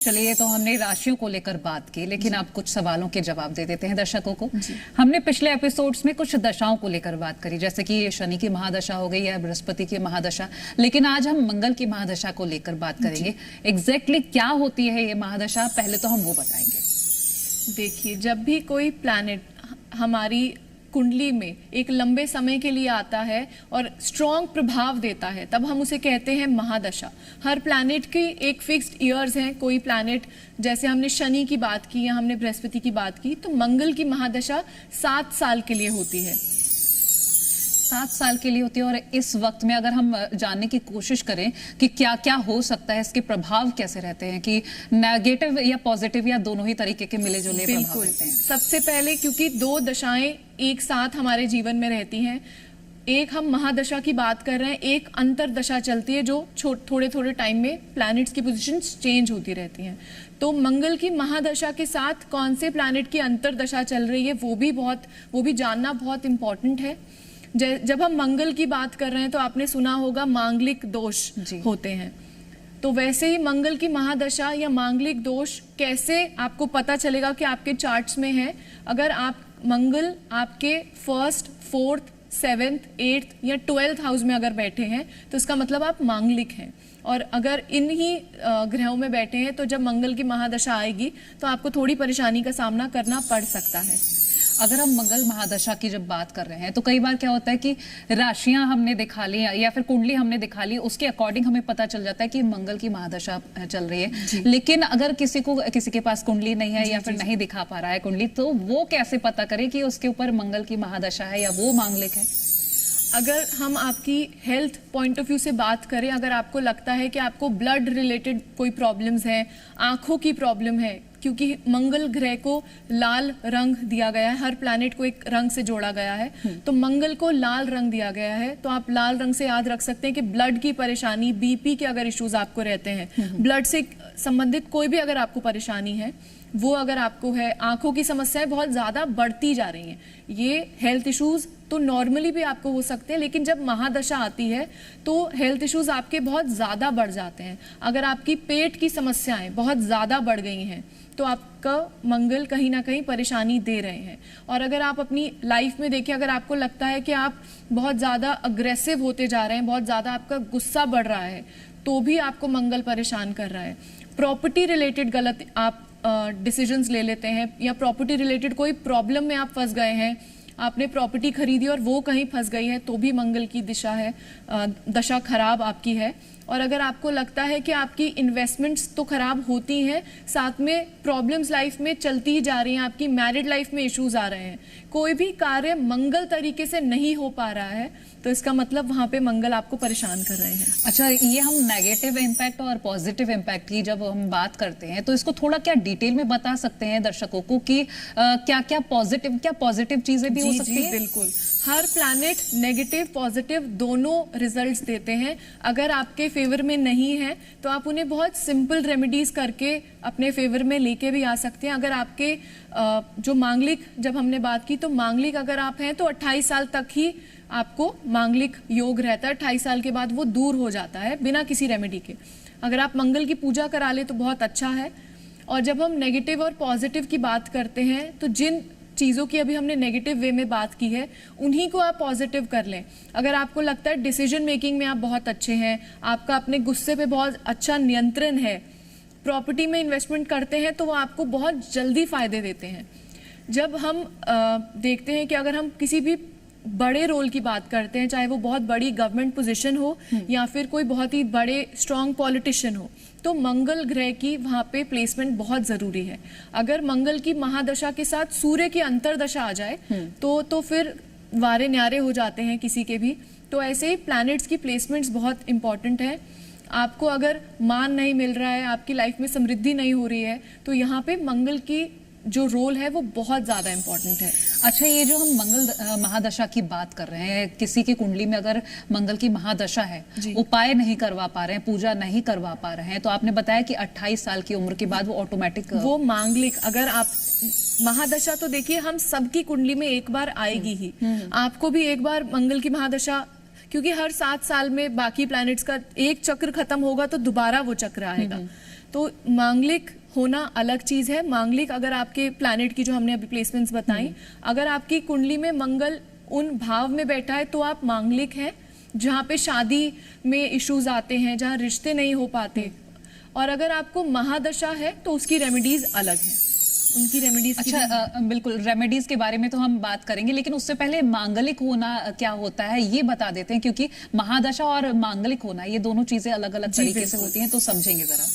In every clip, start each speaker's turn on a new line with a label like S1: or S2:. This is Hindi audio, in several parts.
S1: चलिए, तो हमने राशियों को लेकर बात की, लेकिन आप कुछ सवालों के जवाब दे देते हैं दर्शकों को। हमने पिछले एपिसोड्स में कुछ दशाओं को लेकर बात करी, जैसे कि शनि की महादशा हो गई या बृहस्पति की महादशा, लेकिन आज हम मंगल की महादशा को लेकर बात करेंगे। एग्जैक्टली क्या होती है ये महादशा, पहले तो हम वो बताएंगे।
S2: देखिए, जब भी कोई प्लैनेट हमारी कुंडली में एक लंबे समय के लिए आता है और स्ट्रॉन्ग प्रभाव देता है, तब हम उसे कहते हैं महादशा। हर प्लैनेट की एक फिक्स्ड ईयर्स हैं। कोई प्लैनेट, जैसे हमने शनि की बात की या हमने बृहस्पति की बात की, तो मंगल की महादशा 7 साल के लिए होती है।
S1: 7 साल के लिए होती है। और इस वक्त में अगर हम जानने की कोशिश करें कि क्या क्या हो सकता है, इसके प्रभाव कैसे रहते हैं, कि नेगेटिव या पॉजिटिव या दोनों ही तरीके के मिले जुले प्रभाव रहते हैं।
S2: सबसे पहले, क्योंकि 2 दशाएं एक साथ हमारे जीवन में रहती हैं, एक हम महादशा की बात कर रहे हैं, एक अंतर दशा चलती है जो थोड़े थोड़े टाइम में प्लैनेट्स की पोजीशंस चेंज होती रहती हैं। तो मंगल की महादशा के साथ कौन से प्लैनेट की अंतर दशा चल रही है वो भी जानना बहुत इंपॉर्टेंट है। जब हम मंगल की बात कर रहे हैं तो आपने सुना होगा मांगलिक दोष होते हैं। तो वैसे ही मंगल की महादशा या मांगलिक दोष कैसे आपको पता चलेगा कि आपके चार्ट्स में है। अगर आप मंगल आपके 1st, 4th, 7th, 8th या 12th हाउस में अगर बैठे हैं तो इसका मतलब आप मांगलिक हैं। और अगर इन्हीं ग्रहों में बैठे हैं तो जब मंगल की महादशा आएगी तो आपको थोड़ी परेशानी का सामना करना पड़ सकता है।
S1: अगर हम मंगल महादशा की जब बात कर रहे हैं तो कई बार क्या होता है कि राशियां हमने दिखा ली या फिर कुंडली हमने दिखा ली, उसके अकॉर्डिंग हमें पता चल जाता है कि मंगल की महादशा चल रही है। लेकिन अगर किसी के पास कुंडली नहीं है या फिर नहीं दिखा पा रहा है कुंडली, तो वो कैसे पता करे कि उसके ऊपर मंगल की महादशा है या वो मांगलिक है?
S2: अगर हम आपकी हेल्थ पॉइंट ऑफ व्यू से बात करें, अगर आपको लगता है कि आपको ब्लड रिलेटेड कोई प्रॉब्लम्स हैं, आंखों की प्रॉब्लम है, क्योंकि मंगल ग्रह को लाल रंग दिया गया है, हर प्लैनेट को एक रंग से जोड़ा गया है, तो मंगल को लाल रंग दिया गया है, तो आप लाल रंग से याद रख सकते हैं कि ब्लड की परेशानी, बीपी के अगर इश्यूज आपको रहते हैं, ब्लड से संबंधित कोई भी अगर आपको परेशानी है, वो अगर आपको है, आंखों की समस्याएं बहुत ज्यादा बढ़ती जा रही हैं, ये हेल्थ इश्यूज तो नॉर्मली भी आपको हो सकते हैं, लेकिन जब महादशा आती है तो हेल्थ इश्यूज आपके बहुत ज्यादा बढ़ जाते हैं। अगर आपकी पेट की समस्याएं बहुत ज्यादा बढ़ गई हैं तो आपका मंगल कहीं ना कहीं परेशानी दे रहे हैं। और अगर आप अपनी लाइफ में देखिए, अगर आपको लगता है कि आप बहुत ज्यादा अग्रेसिव होते जा रहे हैं, बहुत ज्यादा आपका गुस्सा बढ़ रहा है, तो भी आपको मंगल परेशान कर रहा है। प्रॉपर्टी रिलेटेड गलत आप डिसीजंस ले लेते हैं, या प्रॉपर्टी रिलेटेड कोई प्रॉब्लम में आप फंस गए हैं, आपने प्रॉपर्टी खरीदी और वो कहीं फंस गई है, तो भी मंगल की दशा खराब आपकी है। और अगर आपको लगता है कि आपकी इन्वेस्टमेंट्स तो खराब होती हैं, साथ में प्रॉब्लम्स लाइफ में चलती ही जा रही हैं, आपकी मैरिड लाइफ में इश्यूज आ रहे हैं, कोई भी कार्य मंगल तरीके से नहीं हो पा रहा है, तो इसका मतलब वहां पे मंगल आपको परेशान कर रहे हैं।
S1: अच्छा, ये हम नेगेटिव इम्पैक्ट और पॉजिटिव इम्पैक्ट की जब हम बात करते हैं तो इसको थोड़ा क्या डिटेल में बता सकते हैं दर्शकों को कि क्या पॉजिटिव चीजें भी हो सकती है?
S2: बिल्कुल, हर प्लैनेट नेगेटिव पॉजिटिव दोनों रिजल्ट्स देते हैं। अगर आपके फेवर में नहीं है तो आप उन्हें बहुत सिंपल रेमेडीज करके अपने फेवर में लेके भी आ सकते हैं। अगर आपके जो मांगलिक, जब हमने बात की, तो मांगलिक अगर आप हैं तो 28 साल तक ही आपको मांगलिक योग रहता है। 28 साल के बाद वो दूर हो जाता है बिना किसी रेमेडी के। अगर आप मंगल की पूजा करा ले तो बहुत अच्छा है। और जब हम नेगेटिव और पॉजिटिव की बात करते हैं तो जिन चीज़ों की अभी हमने नेगेटिव वे में बात की है, उन्हीं को आप पॉजिटिव कर लें। अगर आपको लगता है डिसीजन मेकिंग में आप बहुत अच्छे हैं, आपका अपने गुस्से पे बहुत अच्छा नियंत्रण है, प्रॉपर्टी में इन्वेस्टमेंट करते हैं तो वो आपको बहुत जल्दी फायदे देते हैं। जब हम देखते हैं कि अगर हम किसी भी बड़े रोल की बात करते हैं, चाहे वो बहुत बड़ी गवर्नमेंट पोजीशन हो या फिर कोई बहुत ही बड़े स्ट्रांग पॉलिटिशियन हो, तो मंगल ग्रह की वहां पे प्लेसमेंट बहुत जरूरी है। अगर मंगल की महादशा के साथ सूर्य की अंतरदशा आ जाए तो फिर वारे न्यारे हो जाते हैं किसी के भी। तो ऐसे ही प्लैनेट्स की प्लेसमेंट्स बहुत इंपॉर्टेंट है। आपको अगर मान नहीं मिल रहा है, आपकी लाइफ में समृद्धि नहीं हो रही है, तो यहाँ पे मंगल की जो रोल है वो बहुत ज्यादा इंपॉर्टेंट है।
S1: अच्छा, ये जो हम मंगल महादशा की बात कर रहे हैं, किसी की कुंडली में अगर मंगल की महादशा है, उपाय नहीं करवा पा रहे हैं, पूजा नहीं करवा पा रहे हैं, तो आपने बताया कि 28 साल की उम्र के बाद वो ऑटोमेटिक
S2: वो मांगलिक, अगर आप महादशा, तो देखिए हम सबकी कुंडली में एक बार आएगी ही, आपको भी एक बार मंगल की महादशा, क्योंकि हर 7 साल में बाकी प्लैनेट्स का एक चक्र खत्म होगा तो दोबारा वो चक्र आएगा। तो मांगलिक होना अलग चीज है। मांगलिक अगर आपके प्लैनेट की जो हमने अभी प्लेसमेंट्स बताई, अगर आपकी कुंडली में मंगल उन भाव में बैठा है तो आप मांगलिक हैं। जहाँ पे शादी में इश्यूज आते हैं, जहाँ रिश्ते नहीं हो पाते, और अगर आपको महादशा है तो उसकी रेमेडीज अलग है, उनकी रेमेडीज।
S1: अच्छा, बिल्कुल रेमेडीज के बारे में तो हम बात करेंगे, लेकिन उससे पहले मांगलिक होना क्या होता है ये बता देते हैं, क्योंकि महादशा और मांगलिक होना ये दोनों चीजें अलग अलग तरीके से होती हैं, तो समझेंगे जरा।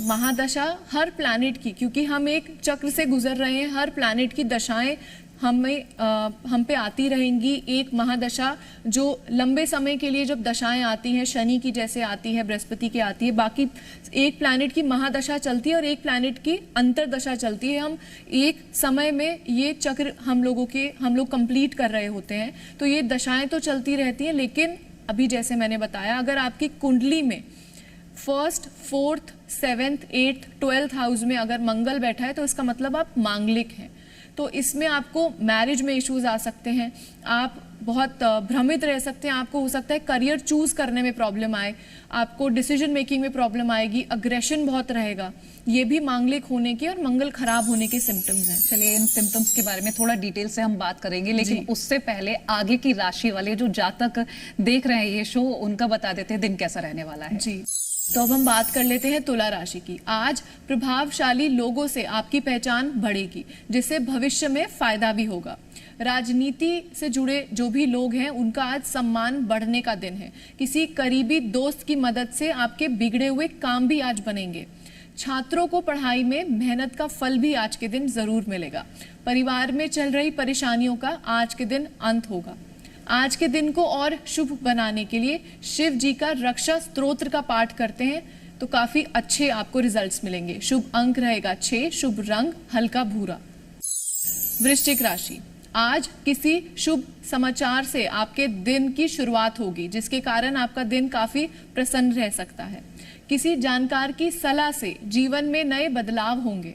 S2: महादशा हर प्लैनेट की, क्योंकि हम एक चक्र से गुजर रहे हैं, हर प्लैनेट की दशाएं हम पे आती रहेंगी। एक महादशा जो लंबे समय के लिए जब दशाएं आती हैं, शनि की जैसे आती है, बृहस्पति की आती है, बाकी एक प्लैनेट की महादशा चलती है और एक प्लैनेट की अंतरदशा चलती है। हम एक समय में ये चक्र हम लोग कंप्लीट कर रहे होते हैं, तो ये दशाएं तो चलती रहती हैं। लेकिन अभी जैसे मैंने बताया, अगर आपकी कुंडली में 1st, 4th, 7th, 8th, 12th house में अगर मंगल बैठा है तो इसका मतलब आप मांगलिक हैं। तो इसमें आपको मैरिज में इश्यूज आ सकते हैं, आप बहुत भ्रमित रह सकते हैं, आपको हो सकता है करियर चूज करने में प्रॉब्लम आए, आपको डिसीजन मेकिंग में प्रॉब्लम आएगी, अग्रेशन बहुत रहेगा। ये भी मांगलिक होने के और मंगल खराब होने के सिम्टम्स हैं।
S1: चलिए इन सिम्टम्स के बारे में थोड़ा डिटेल से हम बात करेंगे, लेकिन उससे पहले आगे की राशि वाले जो जातक देख रहे हैं ये शो, उनका बता देते हैं दिन कैसा रहने वाला है।
S2: जी, तो अब हम बात कर लेते हैं तुला राशि की। आज प्रभावशाली लोगों से आपकी पहचान बढ़ेगी, जिससे भविष्य में फायदा भी होगा। राजनीति से जुड़े जो भी लोग हैं उनका आज सम्मान बढ़ने का दिन है। किसी करीबी दोस्त की मदद से आपके बिगड़े हुए काम भी आज बनेंगे। छात्रों को पढ़ाई में मेहनत का फल भी आज के दिन जरूर मिलेगा। परिवार में चल रही परेशानियों का आज के दिन अंत होगा। आज के दिन को और शुभ बनाने के लिए शिव जी का रक्षा स्तोत्र का पाठ करते हैं तो काफी अच्छे आपको रिजल्ट्स मिलेंगे। शुभ अंक रहेगा 6, शुभ रंग हल्का भूरा। वृश्चिक राशि, आज किसी शुभ समाचार से आपके दिन की शुरुआत होगी, जिसके कारण आपका दिन काफी प्रसन्न रह सकता है। किसी जानकार की सलाह से जीवन में नए बदलाव होंगे।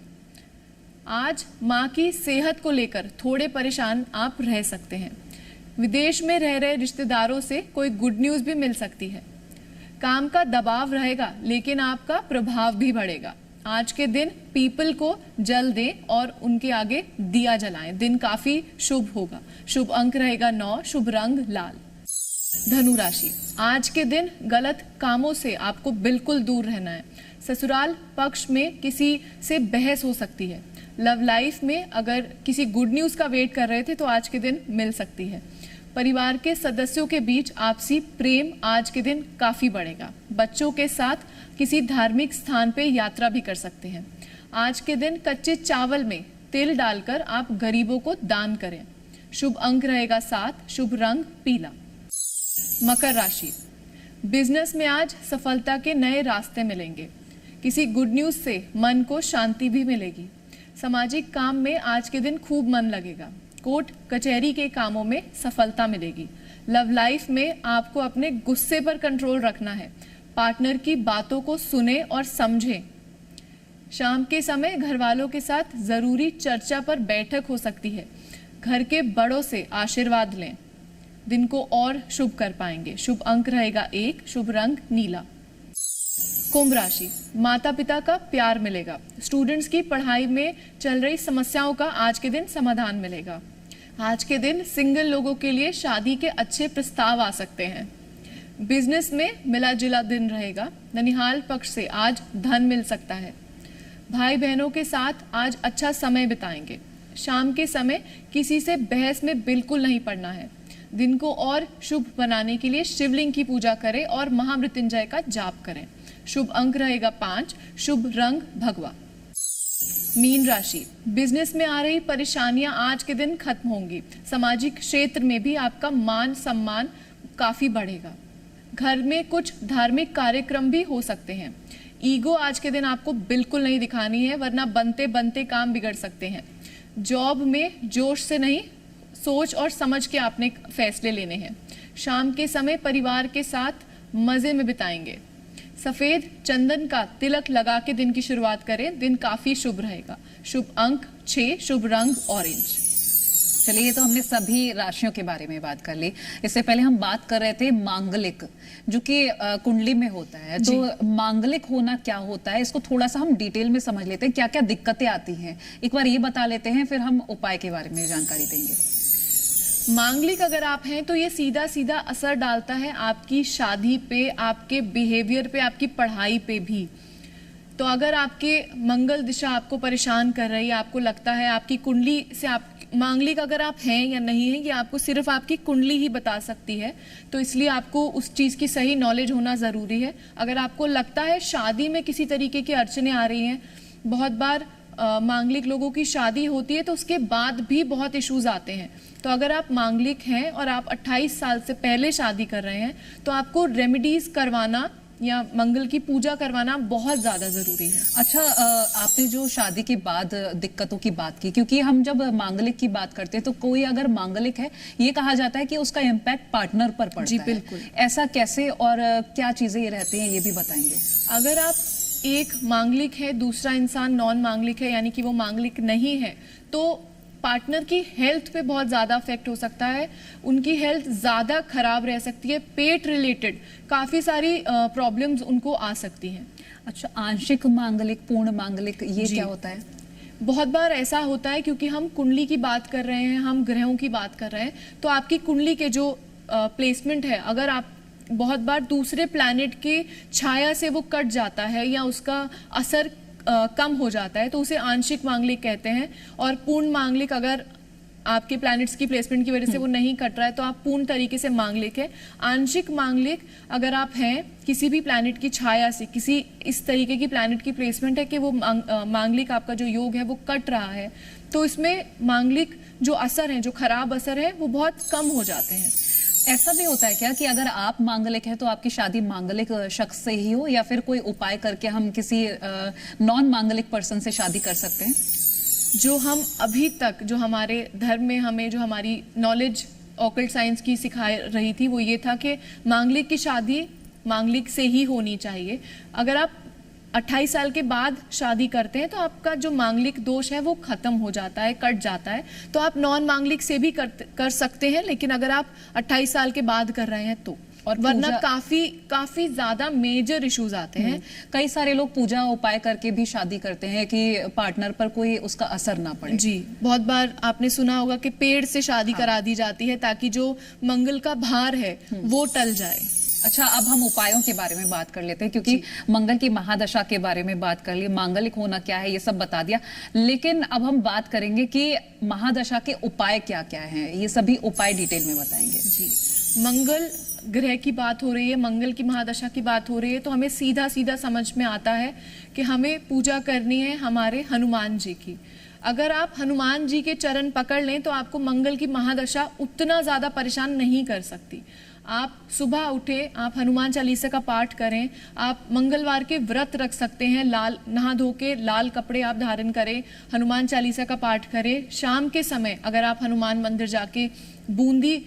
S2: आज माँ की सेहत को लेकर थोड़े परेशान आप रह सकते हैं। विदेश में रह रहे रिश्तेदारों से कोई गुड न्यूज भी मिल सकती है। काम का दबाव रहेगा, लेकिन आपका प्रभाव भी बढ़ेगा। आज के दिन पीपल को जल दें और उनके आगे दिया जलाएं। दिन काफी शुभ होगा। शुभ अंक रहेगा 9, शुभ रंग लाल। धनु राशि, आज के दिन गलत कामों से आपको बिल्कुल दूर रहना है। ससुराल पक्ष में किसी से बहस हो सकती है। लव लाइफ में अगर किसी गुड न्यूज का वेट कर रहे थे तो आज के दिन मिल सकती है। परिवार के सदस्यों के बीच आपसी प्रेम आज के दिन काफी बढ़ेगा। बच्चों के साथ किसी धार्मिक स्थान पे यात्रा भी कर सकते हैं। आज के दिन कच्चे चावल में तिल डालकर आप गरीबों को दान करें। शुभ अंक रहेगा 7, शुभ रंग पीला। मकर राशि, बिजनेस में आज सफलता के नए रास्ते मिलेंगे। किसी गुड न्यूज से मन को शांति भी मिलेगी। सामाजिक काम में आज के दिन खूब मन लगेगा। कोर्ट कचहरी के कामों में सफलता मिलेगी। लव लाइफ में आपको अपने गुस्से पर कंट्रोल रखना है। पार्टनर की बातों को सुने और समझें। शाम के समय घर वालों के साथ जरूरी चर्चा पर बैठक हो सकती है। घर के बड़ों से आशीर्वाद लें, दिन को और शुभ कर पाएंगे। शुभ अंक रहेगा 1, शुभ रंग नीला। कुंभ राशि, माता पिता का प्यार मिलेगा। स्टूडेंट्स की पढ़ाई में चल रही समस्याओं का आज के दिन समाधान मिलेगा। आज के दिन सिंगल लोगों के लिए शादी के अच्छे प्रस्ताव आ सकते हैं। बिजनेस में मिला जुला दिन रहेगा। ननिहाल पक्ष से आज धन मिल सकता है। भाई बहनों के साथ आज अच्छा समय बिताएंगे। शाम के समय किसी से बहस में बिल्कुल नहीं पड़ना है। दिन को और शुभ बनाने के लिए शिवलिंग की पूजा करें और महामृत्युंजय का जाप करें। शुभ अंक रहेगा 5, शुभ रंग भगवा। मीन राशि, बिजनेस में आ रही परेशानियां आज के दिन खत्म होंगी। सामाजिक क्षेत्र में भी आपका मान सम्मान काफी बढ़ेगा। घर में कुछ धार्मिक कार्यक्रम भी हो सकते हैं। ईगो आज के दिन आपको बिल्कुल नहीं दिखानी है, वरना बनते बनते काम बिगड़ सकते हैं। जॉब में जोश से नहीं, सोच और समझ के आपने फैसले लेने हैं। शाम के समय परिवार के साथ मजे में बिताएंगे। सफेद चंदन का तिलक लगा के दिन की शुरुआत करें। दिन काफी शुभ रहेगा। शुभ अंक 6, शुभ रंग ऑरेंज।
S1: चलिए, ये तो हमने सभी राशियों के बारे में बात कर ली। इससे पहले हम बात कर रहे थे मांगलिक, जो कि कुंडली में होता है। तो मांगलिक होना क्या होता है, इसको थोड़ा सा हम डिटेल में समझ लेते हैं, क्या क्या दिक्कतें आती हैं एक बार ये बता लेते हैं, फिर हम उपाय के बारे में जानकारी देंगे।
S2: मांगलिक अगर आप हैं तो ये सीधा सीधा असर डालता है आपकी शादी पे, आपके बिहेवियर पे, आपकी पढ़ाई पे भी। तो अगर आपके मंगल दिशा आपको परेशान कर रही है, आपको लगता है आपकी कुंडली से, आप मांगलिक अगर आप हैं या नहीं हैं, ये आपको सिर्फ आपकी कुंडली ही बता सकती है। तो इसलिए आपको उस चीज़ की सही नॉलेज होना ज़रूरी है। अगर आपको लगता है शादी में किसी तरीके की अड़चनें आ रही हैं, बहुत बार मांगलिक लोगों की शादी होती है तो उसके बाद भी बहुत इश्यूज आते हैं। तो अगर आप मांगलिक हैं और आप 28 साल से पहले शादी कर रहे हैं तो आपको रेमेडीज करवाना या मंगल की पूजा करवाना बहुत ज्यादा जरूरी है।
S1: अच्छा, आपने जो शादी के बाद दिक्कतों की बात की, क्योंकि हम जब मांगलिक की बात करते हैं तो कोई अगर मांगलिक है, ये कहा जाता है कि उसका इम्पैक्ट पार्टनर पर पड़ता है।
S2: जी बिल्कुल।
S1: ऐसा कैसे और क्या चीजें ये रहती हैं, ये भी बताएंगे।
S2: अगर आप एक मांगलिक है, दूसरा इंसान नॉन मांगलिक है, यानी कि वो मांगलिक नहीं है, तो पार्टनर की हेल्थ पे बहुत ज़्यादा अफेक्ट हो सकता है। उनकी हेल्थ ज़्यादा खराब रह सकती है, पेट रिलेटेड काफ़ी सारी प्रॉब्लम्स उनको आ सकती हैं।
S1: अच्छा, आंशिक मांगलिक, पूर्ण मांगलिक, ये क्या होता है?
S2: बहुत बार ऐसा होता है, क्योंकि हम कुंडली की बात कर रहे हैं, हम ग्रहों की बात कर रहे हैं, तो आपकी कुंडली के जो प्लेसमेंट है, अगर आप बहुत बार दूसरे प्लैनेट के छाया से वो कट जाता है या उसका असर कम हो जाता है, तो उसे आंशिक मांगलिक कहते हैं। और पूर्ण मांगलिक, अगर आपके प्लैनेट्स की प्लेसमेंट की वजह से वो नहीं कट रहा है तो आप पूर्ण तरीके से मांगलिक है। आंशिक मांगलिक अगर आप हैं किसी भी प्लैनेट की छाया से, किसी इस तरीके की प्लैनेट की प्लेसमेंट है कि वो मांगलिक आपका जो योग है वो कट रहा है, तो इसमें मांगलिक जो असर है, जो खराब असर है, वो बहुत कम हो जाते हैं।
S1: ऐसा भी होता है क्या कि अगर आप मांगलिक हैं तो आपकी शादी मांगलिक शख्स से ही हो, या फिर कोई उपाय करके हम किसी नॉन मांगलिक पर्सन से शादी कर सकते हैं?
S2: जो हम अभी तक, जो हमारे धर्म में हमें, जो हमारी नॉलेज ऑकल्ट साइंस की सिखा रही थी, वो ये था कि मांगलिक की शादी मांगलिक से ही होनी चाहिए। अगर आप 28 साल के बाद शादी करते हैं तो आपका जो मांगलिक दोष है वो खत्म हो जाता है, कट जाता है। तो आप नॉन मांगलिक से भी कर सकते हैं, लेकिन अगर आप 28 साल के बाद कर रहे हैं तो, और वरना काफी ज्यादा मेजर इश्यूज आते हैं।
S1: कई सारे लोग पूजा उपाय करके भी शादी करते हैं कि पार्टनर पर कोई उसका असर ना पड़े।
S2: जी, बहुत बार आपने सुना होगा कि पेड़ से शादी करा दी जाती है ताकि जो मंगल का भार है वो टल जाए।
S1: अच्छा, अब हम उपायों के बारे में बात कर लेते हैं, क्योंकि मंगल की महादशा के बारे में बात कर ली, मांगलिक होना क्या है ये सब बता दिया, लेकिन अब हम बात करेंगे कि महादशा के उपाय क्या क्या हैं। ये सभी उपाय डिटेल में बताएंगे।
S2: जी, मंगल ग्रह की बात हो रही है, मंगल की महादशा की बात हो रही है, तो हमें सीधा सीधा समझ में आता है कि हमें पूजा करनी है हमारे हनुमान जी की। अगर आप हनुमान जी के चरण पकड़ लें तो आपको मंगल की महादशा उतना ज्यादा परेशान नहीं कर सकती। आप सुबह उठे, आप हनुमान चालीसा का पाठ करें, आप मंगलवार के व्रत रख सकते हैं, लाल नहा धो के लाल कपड़े आप धारण करें, हनुमान चालीसा का पाठ करें। शाम के समय अगर आप हनुमान मंदिर जाके बूंदी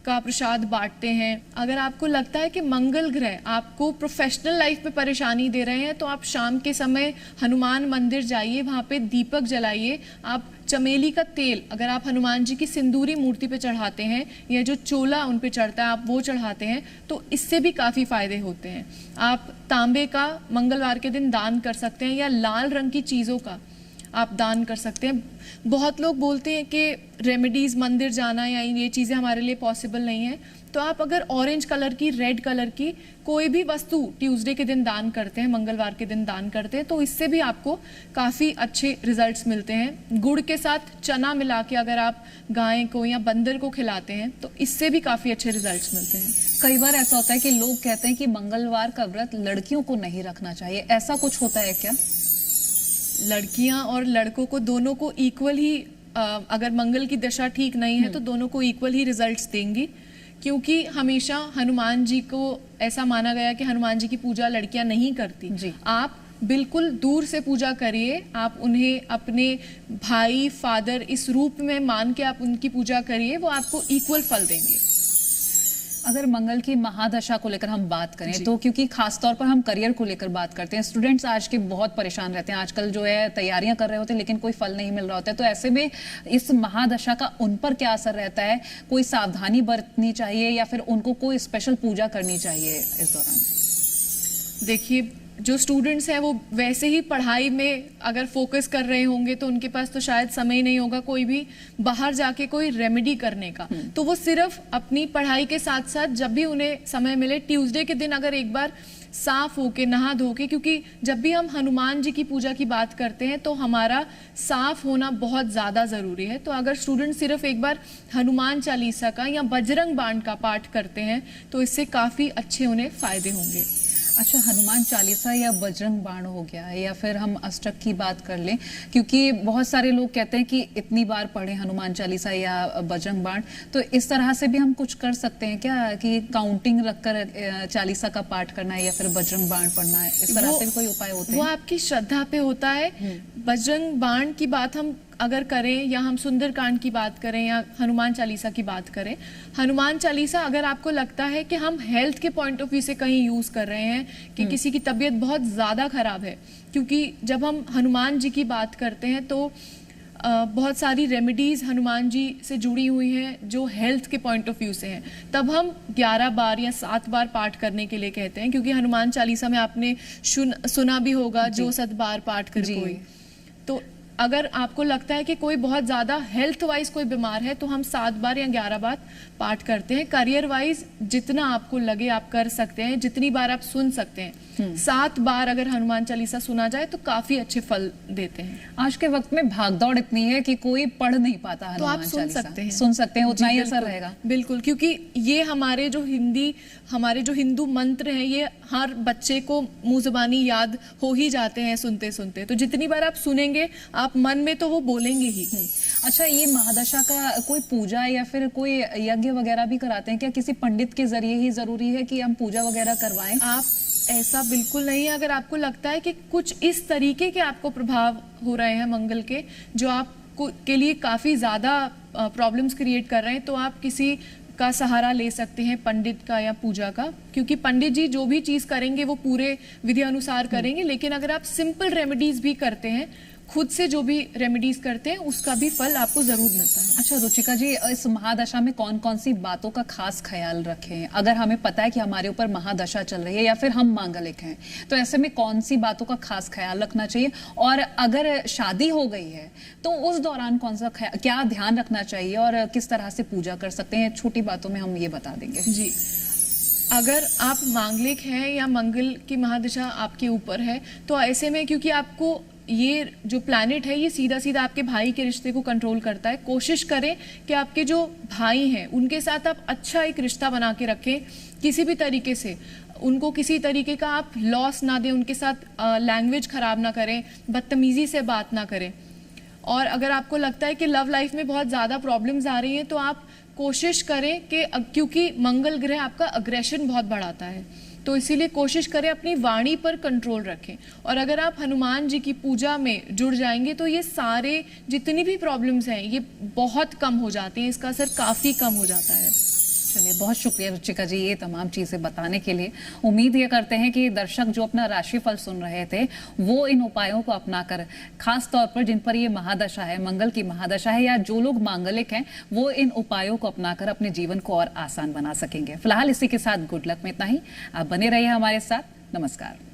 S2: का प्रसाद बांटते हैं। अगर आपको लगता है कि मंगल ग्रह आपको प्रोफेशनल लाइफ में परेशानी दे रहे हैं तो आप शाम के समय हनुमान मंदिर जाइए, वहाँ पे दीपक जलाइए। आप चमेली का तेल अगर आप हनुमान जी की सिंदूरी मूर्ति पे चढ़ाते हैं या जो चोला उन पे चढ़ता है आप वो चढ़ाते हैं तो इससे भी काफ़ी फायदे होते हैं। आप तांबे का मंगलवार के दिन दान कर सकते हैं या लाल रंग की चीज़ों का आप दान कर सकते हैं। बहुत लोग बोलते हैं कि रेमेडीज़ मंदिर जाना या ये चीज़ें हमारे लिए पॉसिबल नहीं है, तो आप अगर ऑरेंज कलर की, रेड कलर की कोई भी वस्तु ट्यूसडे के दिन दान करते हैं, मंगलवार के दिन दान करते हैं, तो इससे भी आपको काफ़ी अच्छे रिजल्ट्स मिलते हैं। गुड़ के साथ चना मिला के अगर आप गाय को या बंदर को खिलाते हैं तो इससे भी काफ़ी अच्छे रिजल्ट्स मिलते हैं।
S1: कई बार ऐसा होता है कि लोग कहते हैं कि मंगलवार का व्रत लड़कियों को नहीं रखना चाहिए, ऐसा कुछ होता है क्या?
S2: लड़कियां और लड़कों को दोनों को इक्वल ही, अगर मंगल की दशा ठीक नहीं है तो दोनों को इक्वल ही रिजल्ट्स देंगी, क्योंकि हमेशा हनुमान जी को ऐसा माना गया कि हनुमान जी की पूजा लड़कियां नहीं करती। आप बिल्कुल दूर से पूजा करिए, आप उन्हें अपने भाई, फादर इस रूप में मान के आप उनकी पूजा करिए, वो आपको इक्वल फल देंगे।
S1: अगर मंगल की महादशा को लेकर हम बात करें तो क्योंकि खास तौर पर हम करियर को लेकर बात करते हैं, स्टूडेंट्स आज के बहुत परेशान रहते हैं, आजकल जो है तैयारियां कर रहे होते हैं लेकिन कोई फल नहीं मिल रहा होता है, तो ऐसे में इस महादशा का उन पर क्या असर रहता है? कोई सावधानी बरतनी चाहिए या फिर उनको कोई स्पेशल पूजा करनी चाहिए इस दौरान?
S2: देखिए, जो स्टूडेंट्स हैं वो वैसे ही पढ़ाई में अगर फोकस कर रहे होंगे तो उनके पास तो शायद समय नहीं होगा कोई भी बाहर जाके कोई रेमेडी करने का। तो वो सिर्फ अपनी पढ़ाई के साथ साथ जब भी उन्हें समय मिले, ट्यूसडे के दिन अगर एक बार साफ होके नहा धो के, क्योंकि जब भी हम हनुमान जी की पूजा की बात करते हैं तो हमारा साफ होना बहुत ज़्यादा ज़रूरी है। तो अगर स्टूडेंट सिर्फ एक बार हनुमान चालीसा का या बजरंग बाण का पाठ करते हैं तो इससे काफ़ी अच्छे उन्हें फायदे होंगे।
S1: अच्छा, हनुमान चालीसा या बजरंग बाण हो गया या फिर हम अष्टक की बात कर लें, क्योंकि बहुत सारे लोग कहते हैं कि इतनी बार पढ़ें हनुमान चालीसा या बजरंग बाण, तो इस तरह से भी हम कुछ कर सकते हैं क्या कि काउंटिंग रखकर चालीसा का पाठ करना है या फिर बजरंग बाण पढ़ना है, इस तरह से भी कोई उपाय होते हैं?
S2: वो आपकी श्रद्धा पे होता है। बजरंग बाण की बात हम अगर करें या हम सुंदरकांड की बात करें या हनुमान चालीसा की बात करें, हनुमान चालीसा अगर आपको लगता है कि हम हेल्थ के पॉइंट ऑफ व्यू से कहीं यूज कर रहे हैं कि किसी की तबीयत बहुत ज्यादा खराब है, क्योंकि जब हम हनुमान जी की बात करते हैं तो बहुत सारी रेमेडीज हनुमान जी से जुड़ी हुई हैं जो हेल्थ के पॉइंट ऑफ व्यू से हैं, तब हम 11 बार या 7 बार पाठ करने के लिए कहते हैं, क्योंकि हनुमान चालीसा में आपने सुना भी होगा जो 7 बार पाठ कर कोई। तो अगर आपको लगता है कि कोई बहुत ज़्यादा हेल्थ वाइज कोई बीमार है तो हम 7 बार या 11 बार पाठ करते हैं। करियर वाइज जितना आपको लगे आप कर सकते हैं, जितनी बार आप सुन सकते हैं। 7 बार अगर हनुमान चालीसा सुना जाए तो काफी अच्छे फल देते हैं।
S1: आज के वक्त में भागदौड़ इतनी है कि कोई पढ़ नहीं पाता हनुमान
S2: तो आप सुन
S1: सकते हैं, उतना ही असर रहेगा।
S2: बिल्कुल, क्योंकि ये हमारे जो हिंदू मंत्र हैं ये हर बच्चे को मुंह ज़बानी याद हो ही जाते हैं सुनते सुनते, तो जितनी बार आप सुनेंगे आप मन में तो वो बोलेंगे ही।
S1: अच्छा, ये महादशा का कोई पूजा या फिर कोई यज्ञ वगैरह भी कराते हैं क्या? किसी पंडित के जरिए ही जरूरी है कि हम पूजा वगैरह करवाएं?
S2: आप ऐसा बिल्कुल नहीं है। अगर आपको लगता है कि कुछ इस तरीके के आपको प्रभाव हो रहे हैं मंगल के जो आपको के लिए काफी ज्यादा प्रॉब्लम्स क्रिएट कर रहे हैं, तो आप किसी का सहारा ले सकते हैं, पंडित का या पूजा का, क्योंकि पंडित जी जो भी चीज करेंगे वो पूरे विधि अनुसार करेंगे। लेकिन अगर आप सिंपल रेमेडीज भी करते हैं, खुद से जो भी रेमेडीज करते हैं, उसका भी फल आपको जरूर मिलता है।
S1: अच्छा रुचिका जी, इस महादशा में कौन कौन सी बातों का खास ख्याल रखें? अगर हमें पता है कि हमारे ऊपर महादशा चल रही है या फिर हम मांगलिक हैं, तो ऐसे में कौन सी बातों का खास ख्याल रखना चाहिए? और अगर शादी हो गई है तो उस दौरान कौन सा क्या ध्यान रखना चाहिए और किस तरह से पूजा कर सकते हैं? छोटी बातों में हम ये बता देंगे
S2: जी। अगर आप मांगलिक हैं या मंगल की महादशा आपके ऊपर है, तो ऐसे में क्योंकि आपको ये जो प्लैनेट है ये सीधा सीधा आपके भाई के रिश्ते को कंट्रोल करता है, कोशिश करें कि आपके जो भाई हैं उनके साथ आप अच्छा एक रिश्ता बना के रखें। किसी भी तरीके से उनको किसी तरीके का आप लॉस ना दें, उनके साथ लैंग्वेज खराब ना करें, बदतमीजी से बात ना करें। और अगर आपको लगता है कि लव लाइफ में बहुत ज़्यादा प्रॉब्लम्स आ रही हैं तो आप कोशिश करें कि, क्योंकि मंगल ग्रह आपका अग्रेशन बहुत बढ़ाता है, तो इसीलिए कोशिश करें अपनी वाणी पर कंट्रोल रखें। और अगर आप हनुमान जी की पूजा में जुड़ जाएंगे तो ये सारे जितनी भी प्रॉब्लम्स हैं ये बहुत कम हो जाती हैं, इसका असर काफ़ी कम हो जाता है।
S1: चलिए, बहुत शुक्रिया रुचिका जी ये तमाम चीज़ें बताने के लिए। उम्मीद ये करते हैं कि दर्शक जो अपना राशिफल सुन रहे थे वो इन उपायों को अपनाकर, खास तौर पर जिन पर ये महादशा है, मंगल की महादशा है, या जो लोग मांगलिक हैं, वो इन उपायों को अपनाकर अपने जीवन को और आसान बना सकेंगे। फिलहाल इसी के साथ गुड लक में इतना ही। आप बने रहिए हमारे साथ। नमस्कार।